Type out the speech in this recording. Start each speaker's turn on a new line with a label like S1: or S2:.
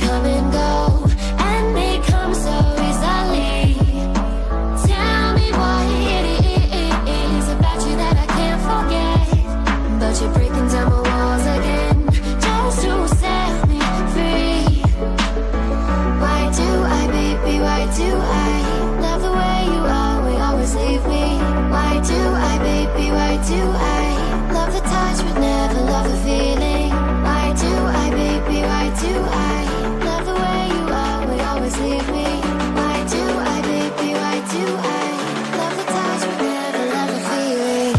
S1: come and go, and they come so easily. Tell me what it is about you that I can't forget, but you're breaking down my walls again, just to set me free. Why do I, baby, why do I love the way you always leave me? Why do I, baby, why do I love the touch but never love the feeling? Why do I, baby, why do I love the way you always leave me? Why do I, baby, why do I love the touch but never love the feeling?